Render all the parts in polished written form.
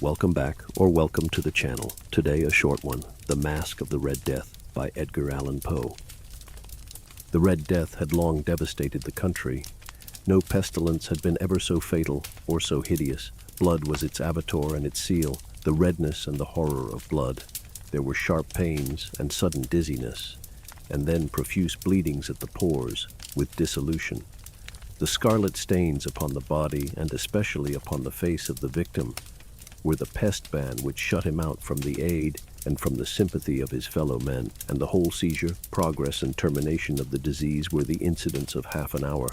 Welcome back, or welcome to the channel. Today a short one, The Masque of the Red Death by Edgar Allan Poe. The Red Death had long devastated the country. No pestilence had been ever so fatal or so hideous. Blood was its avatar and its seal, the redness and the horror of blood. There were sharp pains and sudden dizziness, and then profuse bleedings at the pores, with dissolution. The scarlet stains upon the body, and especially upon the face of the victim, were the pest ban which shut him out from the aid and from the sympathy of his fellow men, and the whole seizure, progress, and termination of the disease were the incidents of half an hour.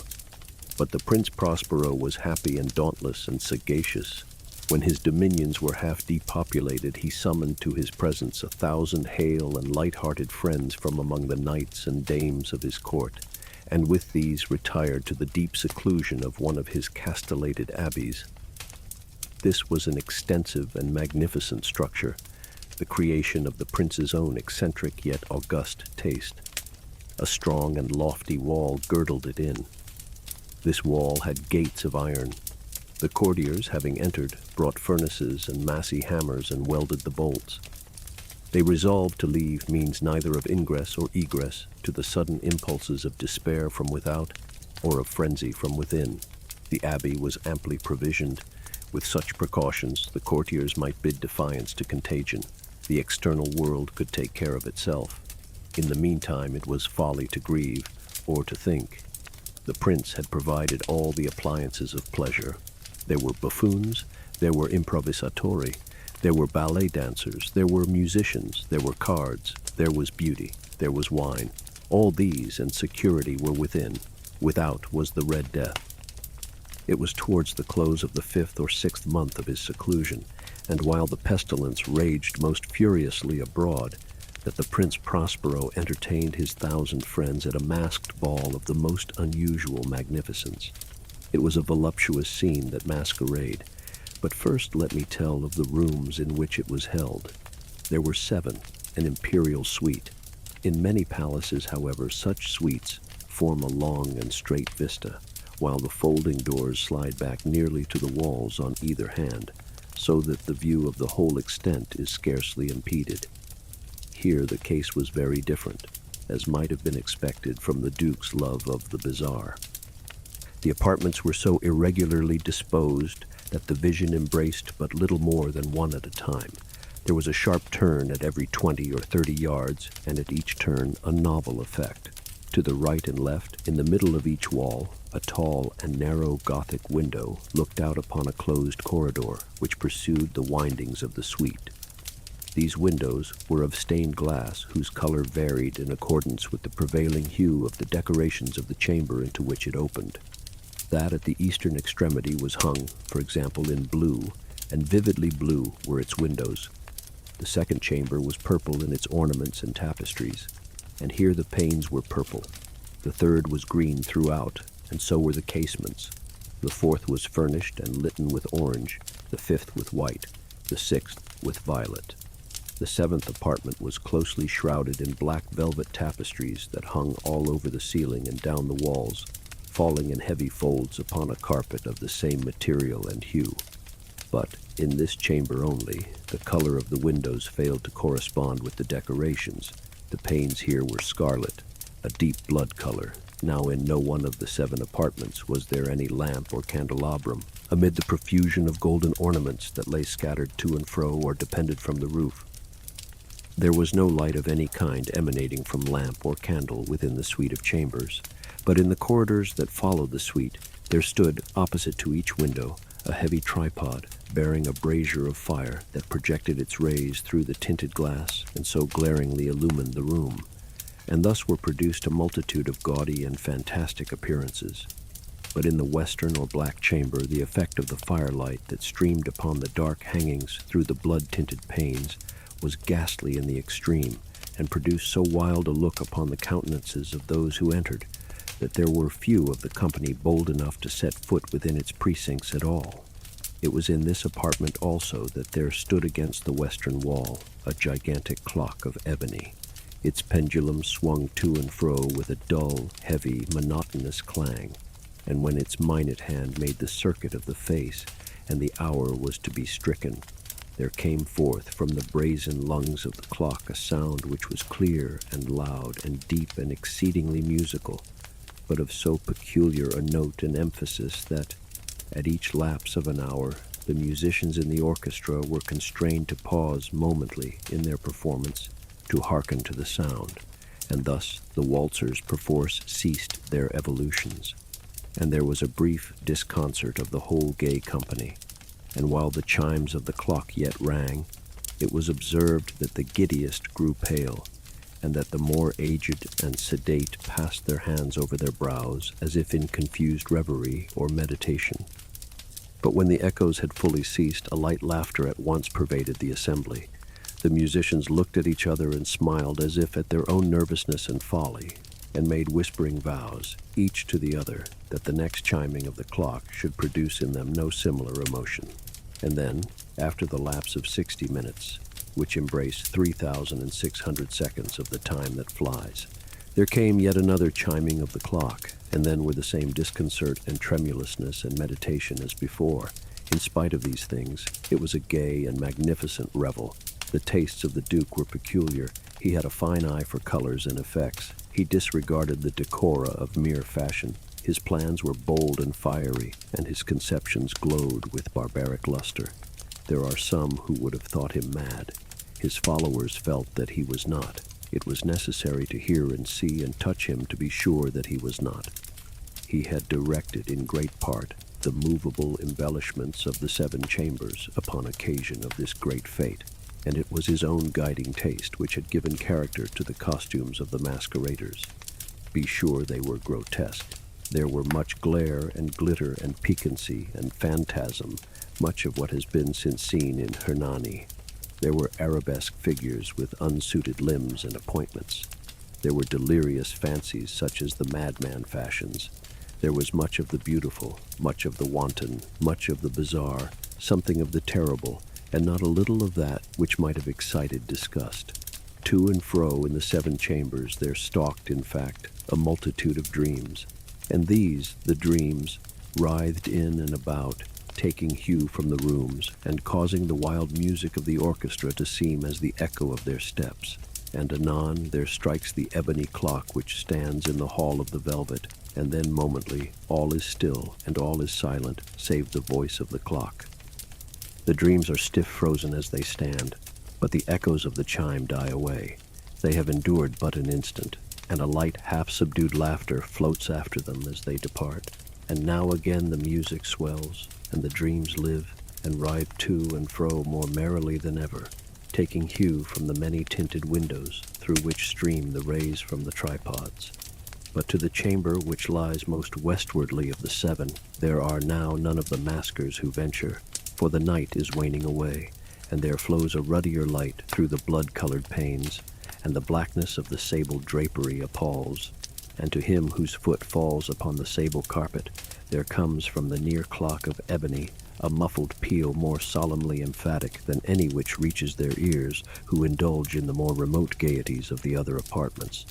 But the Prince Prospero was happy and dauntless and sagacious. When his dominions were half depopulated, he summoned to his presence 1,000 hale and light-hearted friends from among the knights and dames of his court, and with these retired to the deep seclusion of one of his castellated abbeys. This was an extensive and magnificent structure, the creation of the prince's own eccentric yet august taste. A strong and lofty wall girdled it in. This wall had gates of iron. The courtiers, having entered, brought furnaces and massy hammers and welded the bolts. They resolved to leave means neither of ingress or egress to the sudden impulses of despair from without or of frenzy from within. The abbey was amply provisioned. With such precautions, the courtiers might bid defiance to contagion. The external world could take care of itself. In the meantime, it was folly to grieve or to think. The prince had provided all the appliances of pleasure. There were buffoons, there were improvisatori, there were ballet dancers, there were musicians, there were cards, there was beauty, there was wine. All these and security were within. Without was the Red Death. It was towards the close of the 5th or 6th month of his seclusion, and while the pestilence raged most furiously abroad, that the Prince Prospero entertained his 1,000 friends at a masked ball of the most unusual magnificence. It was a voluptuous scene, that masquerade, but first let me tell of the rooms in which it was held. There were 7, an imperial suite. In many palaces, however, such suites form a long and straight vista, while the folding doors slide back nearly to the walls on either hand, so that the view of the whole extent is scarcely impeded. Here the case was very different, as might have been expected from the Duke's love of the bizarre. The apartments were so irregularly disposed that the vision embraced but little more than one at a time. There was a sharp turn at every 20 or 30 yards, and at each turn a novel effect. To the right and left, in the middle of each wall, a tall and narrow Gothic window looked out upon a closed corridor which pursued the windings of the suite. These windows were of stained glass whose color varied in accordance with the prevailing hue of the decorations of the chamber into which it opened. That at the eastern extremity was hung, for example, in blue, and vividly blue were its windows. The second chamber was purple in its ornaments and tapestries, and here the panes were purple. The third was green throughout, and so were the casements. The fourth was furnished and litten with orange, the fifth with white, the sixth with violet. The 7th apartment was closely shrouded in black velvet tapestries that hung all over the ceiling and down the walls, falling in heavy folds upon a carpet of the same material and hue. But in this chamber only, the color of the windows failed to correspond with the decorations. The panes here were scarlet, a deep blood color. Now in no one of the 7 apartments was there any lamp or candelabrum, amid the profusion of golden ornaments that lay scattered to and fro or depended from the roof. There was no light of any kind emanating from lamp or candle within the suite of chambers, but in the corridors that followed the suite, there stood, opposite to each window, a heavy tripod bearing a brazier of fire that projected its rays through the tinted glass and so glaringly illumined the room. And thus were produced a multitude of gaudy and fantastic appearances. But in the western or black chamber, the effect of the firelight that streamed upon the dark hangings through the blood-tinted panes was ghastly in the extreme, and produced so wild a look upon the countenances of those who entered, that there were few of the company bold enough to set foot within its precincts at all. It was in this apartment also that there stood against the western wall a gigantic clock of ebony. Its pendulum swung to and fro with a dull, heavy, monotonous clang, and when its minute hand made the circuit of the face, and the hour was to be stricken, there came forth from the brazen lungs of the clock a sound which was clear and loud and deep and exceedingly musical, but of so peculiar a note and emphasis that, at each lapse of an hour, the musicians in the orchestra were constrained to pause momently in their performance to hearken to the sound, and thus the waltzers perforce ceased their evolutions, and there was a brief disconcert of the whole gay company, and while the chimes of the clock yet rang, it was observed that the giddiest grew pale, and that the more aged and sedate passed their hands over their brows as if in confused reverie or meditation. But when the echoes had fully ceased, a light laughter at once pervaded the assembly. The musicians looked at each other and smiled as if at their own nervousness and folly, and made whispering vows, each to the other, that the next chiming of the clock should produce in them no similar emotion. And then, after the lapse of 60 minutes, which embrace 3,600 seconds of the time that flies, there came yet another chiming of the clock, and then with the same disconcert and tremulousness and meditation as before. In spite of these things, it was a gay and magnificent revel. The tastes of the Duke were peculiar. He had a fine eye for colors and effects. He disregarded the decora of mere fashion. His plans were bold and fiery, and his conceptions glowed with barbaric luster. There are some who would have thought him mad. His followers felt that he was not. It was necessary to hear and see and touch him to be sure that he was not. He had directed in great part the movable embellishments of the 7 chambers upon occasion of this great fete, and it was his own guiding taste which had given character to the costumes of the masqueraders. Be sure they were grotesque. There were much glare and glitter and piquancy and phantasm, much of what has been since seen in Hernani. There were arabesque figures with unsuited limbs and appointments. There were delirious fancies such as the madman fashions. There was much of the beautiful, much of the wanton, much of the bizarre, something of the terrible, and not a little of that which might have excited disgust. To and fro in the 7 chambers there stalked, in fact, a multitude of dreams, and these, the dreams, writhed in and about, taking hue from the rooms, and causing the wild music of the orchestra to seem as the echo of their steps. And anon there strikes the ebony clock which stands in the hall of the velvet, and then momently all is still and all is silent, save the voice of the clock. The dreams are stiff frozen as they stand, but the echoes of the chime die away. They have endured but an instant, and a light half-subdued laughter floats after them as they depart. And now again the music swells, and the dreams live and ride to and fro more merrily than ever, taking hue from the many-tinted windows through which stream the rays from the tripods. But to the chamber which lies most westwardly of the 7, there are now none of the maskers who venture, for the night is waning away, and there flows a ruddier light through the blood-colored panes, and the blackness of the sable drapery appalls. And to him whose foot falls upon the sable carpet, there comes from the near clock of ebony a muffled peal more solemnly emphatic than any which reaches their ears who indulge in the more remote gaieties of the other apartments.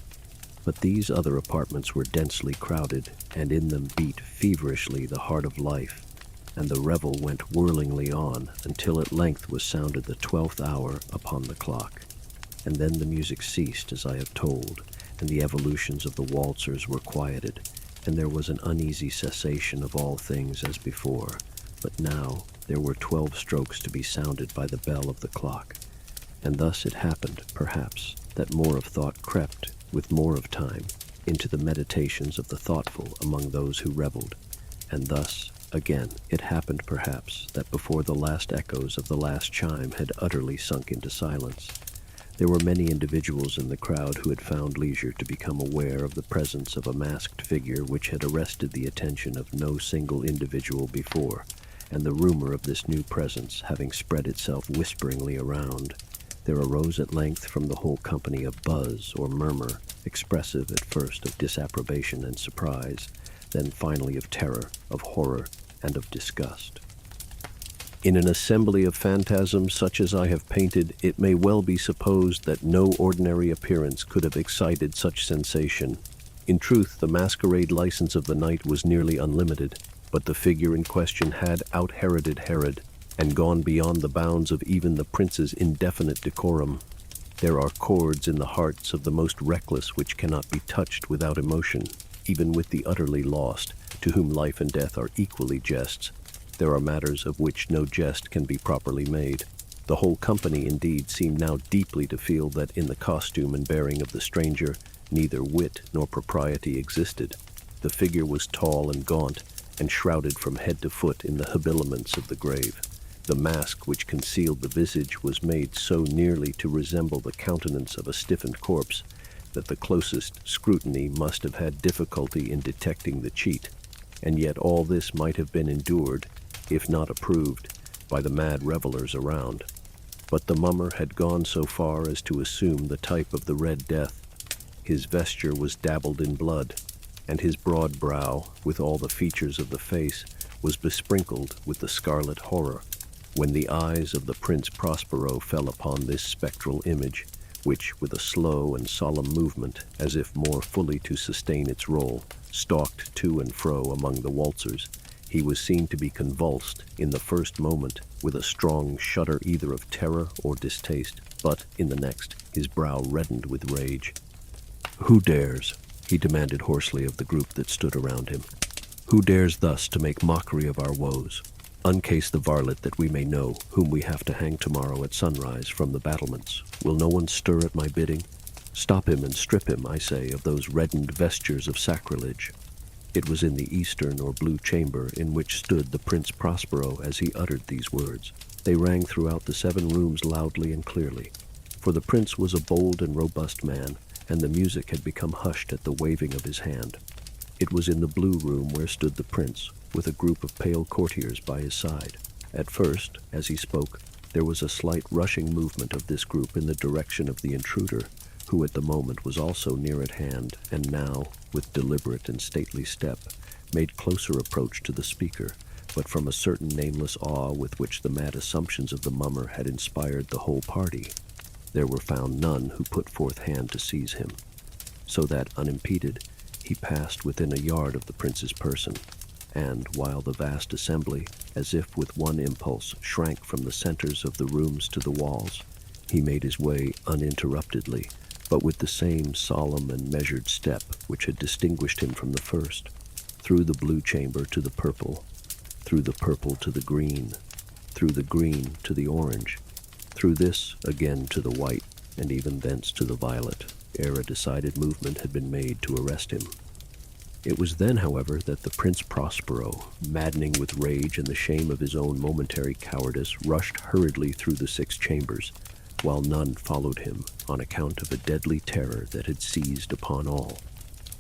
But these other apartments were densely crowded, and in them beat feverishly the heart of life, and the revel went whirlingly on until at length was sounded the 12th hour upon the clock. And then the music ceased, as I have told, and the evolutions of the waltzers were quieted, and there was an uneasy cessation of all things as before. But now there were 12 strokes to be sounded by the bell of the clock, and thus it happened, perhaps, that more of thought crept, with more of time, into the meditations of the thoughtful among those who revelled, and thus, again, it happened, perhaps, that before the last echoes of the last chime had utterly sunk into silence, there were many individuals in the crowd who had found leisure to become aware of the presence of a masked figure which had arrested the attention of no single individual before, and the rumor of this new presence having spread itself whisperingly around, there arose at length from the whole company a buzz or murmur, expressive at first of disapprobation and surprise, then finally of terror, of horror, and of disgust. In an assembly of phantasms such as I have painted, it may well be supposed that no ordinary appearance could have excited such sensation. In truth, the masquerade license of the night was nearly unlimited, but the figure in question had out-Heroded Herod, and gone beyond the bounds of even the prince's indefinite decorum. There are chords in the hearts of the most reckless which cannot be touched without emotion, even with the utterly lost, to whom life and death are equally jests. There are matters of which no jest can be properly made. The whole company, indeed, seemed now deeply to feel that in the costume and bearing of the stranger, neither wit nor propriety existed. The figure was tall and gaunt, and shrouded from head to foot in the habiliments of the grave. The mask which concealed the visage was made so nearly to resemble the countenance of a stiffened corpse that the closest scrutiny must have had difficulty in detecting the cheat, and yet all this might have been endured, if not approved, by the mad revelers around. But the mummer had gone so far as to assume the type of the Red Death. His vesture was dabbled in blood, and his broad brow, with all the features of the face, was besprinkled with the scarlet horror. When the eyes of the Prince Prospero fell upon this spectral image, which, with a slow and solemn movement, as if more fully to sustain its role, stalked to and fro among the waltzers, he was seen to be convulsed, in the first moment, with a strong shudder either of terror or distaste, but, in the next, his brow reddened with rage. "Who dares?" he demanded hoarsely of the group that stood around him. "Who dares thus to make mockery of our woes? Uncase the varlet that we may know whom we have to hang tomorrow at sunrise from the battlements. Will no one stir at my bidding? Stop him and strip him, I say, of those reddened vestures of sacrilege." It was in the eastern or blue chamber in which stood the Prince Prospero as he uttered these words. They rang throughout the 7 rooms loudly and clearly, for the prince was a bold and robust man, and the music had become hushed at the waving of his hand. It was in the blue room where stood the prince, with a group of pale courtiers by his side. At first, as he spoke, there was a slight rushing movement of this group in the direction of the intruder, who at the moment was also near at hand, and now, with deliberate and stately step, made closer approach to the speaker, but from a certain nameless awe with which the mad assumptions of the mummer had inspired the whole party, there were found none who put forth hand to seize him, so that, unimpeded, he passed within a yard of the prince's person, and, while the vast assembly, as if with one impulse, shrank from the centers of the rooms to the walls, he made his way uninterruptedly, but with the same solemn and measured step which had distinguished him from the first, through the blue chamber to the purple, through the purple to the green, through the green to the orange, through this again to the white, and even thence to the violet, ere a decided movement had been made to arrest him. It was then, however, that the Prince Prospero, maddening with rage and the shame of his own momentary cowardice, rushed hurriedly through the 6 chambers, while none followed him on account of a deadly terror that had seized upon all.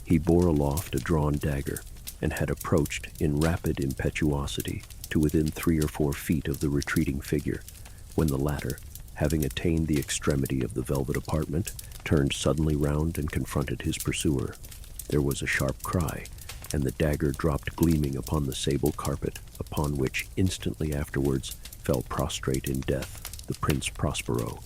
He bore aloft a drawn dagger, and had approached in rapid impetuosity to within 3 or 4 feet of the retreating figure, when the latter, having attained the extremity of the velvet apartment, turned suddenly round and confronted his pursuer. There was a sharp cry, and the dagger dropped gleaming upon the sable carpet, upon which instantly afterwards fell prostrate in death the Prince Prospero.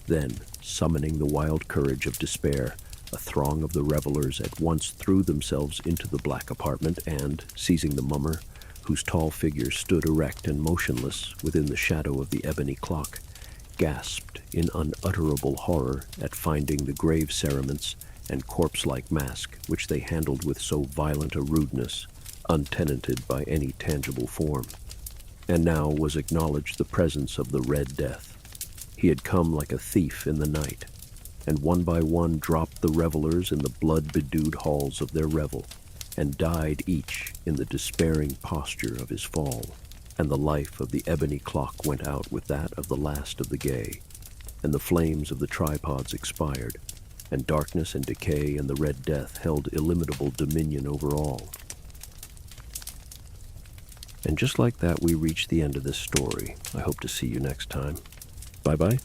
Then, summoning the wild courage of despair, a throng of the revelers at once threw themselves into the black apartment and, seizing the mummer, whose tall figure stood erect and motionless within the shadow of the ebony clock, gasped in unutterable horror at finding the grave cerements and corpse-like mask which they handled with so violent a rudeness, untenanted by any tangible form. And now was acknowledged the presence of the Red Death. He had come like a thief in the night, and one by one dropped the revelers in the blood-bedewed halls of their revel, and died each in the despairing posture of his fall. And the life of the ebony clock went out with that of the last of the gay, and the flames of the tripods expired, and darkness and decay and the Red Death held illimitable dominion over all. And just like that, we reach the end of this story. I hope to see you next time. Bye-bye.